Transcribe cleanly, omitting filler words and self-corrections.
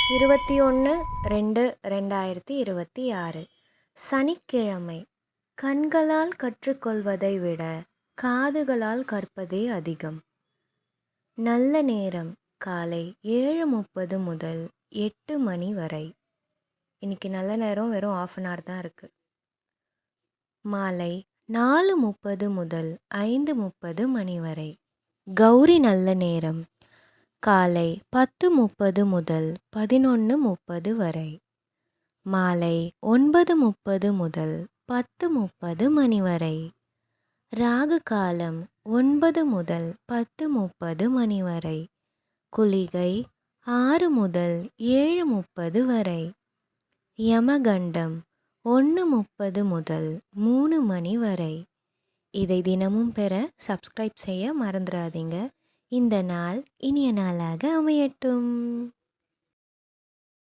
21/2/2026 சனிக்கிழமை. கண்களால் கற்றுக்கொள்வதை விட காதுகளால் கற்பதே அதிகம். நல்ல நேரம் காலை 7:30 முதல் 8 மணி வரை. இன்னைக்கு நல்ல நேரம் வெறும் 1/2 hour தான் இருக்குது. மாலை 4:30 முதல் 5:30 மணி வரை. கௌரி நல்ல நேரம் காலை 10:30 முதல் 11:30 வரை. மாலை 9:30 முதல் 10:30 மணி வரை. ராகு காலம் 9 முதல் 10:30 மணி வரை. குளிகை 6 முதல் 7:30 வரை. யமகண்டம் 1:30 முதல் 3 மணி வரை. இதை தினமும் பெற சப்ஸ்கிரைப் செய்ய மறந்துடாதீங்க. இந்த நாள் இனிய நாளாக அமையட்டும்.